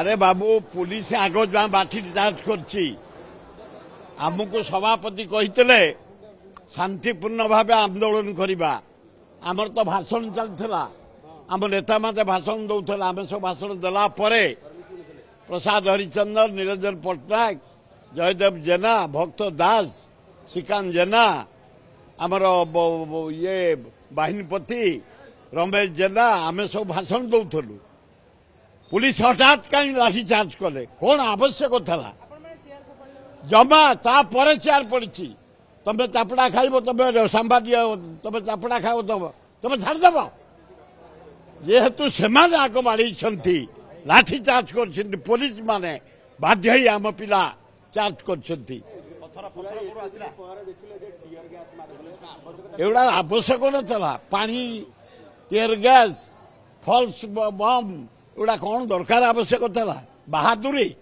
अरे बाबू पुलिस आग जहाँ बाठी चार्ज करमको सभापति कहते शांतिपूर्ण भाव आंदोलन करवा आमर तो भाषण चलता आम नेता माते भाषण दौला आम सब भाषण देला प्रसाद हरिचंदन निरंजन पट्टनायक जयदेव जेना भक्त दास श्रीकांत जेना आमर ये बाहिनीपति रमेश जेना आम सब भाषण दौलु पुलिस हठात कहीं लाठी चार्ज कले कौन आवश्यक था जमा तापर चेयर पड़ी तमें चापड़ा खाइब तमें सांबादिक तमें चापड़ा खाइब तमें छाड़देव जेहेतु से आग बाड़ी लाठी चार्ज कर पुलिस माने बाध्य ही आम पिला चार्ज कर आवश्यक ना पानी टीयर गैस फल्स बम एगुड़ा कौन दरकार आवश्यक था बहादुरी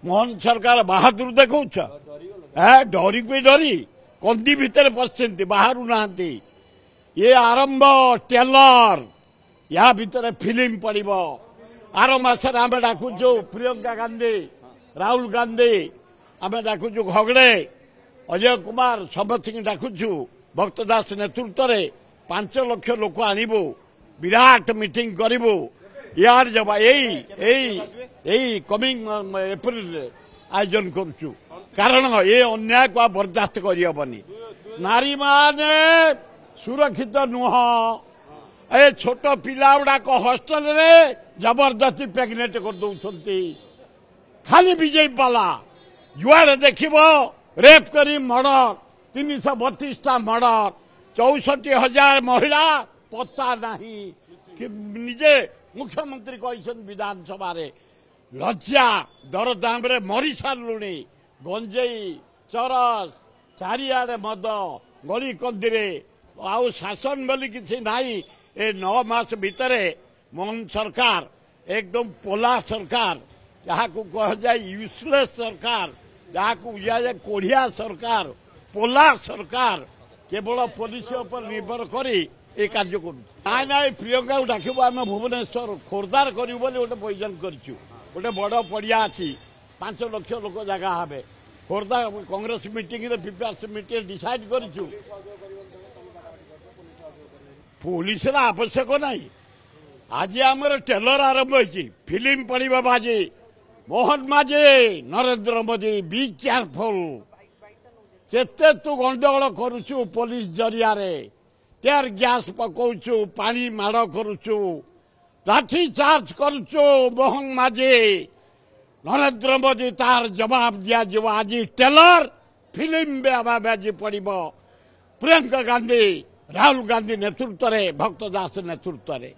मोहन सरकार बहादुर देखा डरी भी डरी कंदी भितर पशि बाहर ना ये आरंभ टेलर या भितर फिल्म पड़ब आर मसरे आम डाकुचु प्रियंका गांधी राहुल गांधी आम डाकुचु घगड़े अजय कुमार समस्त डाकुचु भक्त दास नेतृत्व में 5 लाख लोक आणबू विराट मीटिंग करूँ यार जब यही कमिंग एप्रिल आयोजन करुचु कारण ये अन्याय को बर्दास्त करहबनी नारी माने सुरक्षित नुह ए छोट पिला गुड़ाक हस्टेल रे जबरदस्ती प्रेगनेट कर दौरान खाली विजय पाला जुआड़े देखिब रेप करी मर्डर 332टा मर्डर 64,000 महिला पत्ता नहीं कि निजे मुख्यमंत्री कहते विधानसभा लज्जा दरदाम मरी सारूनी गंजेई चरस चारिआडे मद गली कंदी आउ शासन बोली किसी नाई ए 9 मास भितर मोहन सरकार एकदम पोला सरकार जहाँ को कह जाए यूजलेस सरकार जहाँ को जाए कोढ़िया सरकार पोला सरकार केवल पुलिस पर निर्भर करी ये कार्य कर ना प्रियंका को डाक आम भुवनेश्वर खोर्धार करूँ गोटे बयजन गोटे बड़ पड़िया अच्छी 5 लाख लोक जगह हे Khordha Congress meeting prepares meeting decide करूँ पुलिस आवश्यक ना आज आमर टेलर आरंभ हो फिल्म पड़ा बाजी मोहन माझी नरेंद्र मोदी बी केयरफुल केते तू गंडगोल करुचु पुलिस जरिया टेयर गैस पकाउछु पानी माड़ करुचु लाठी चार्ज करुचु मोहन माझी नरेंद्र मोदी तार जवाब दिया आज टेलर फिल्म बाजी पड़ब प्रियंका गांधी राहुल गांधी नेतृत्व में भक्त दास नेतृत्व में।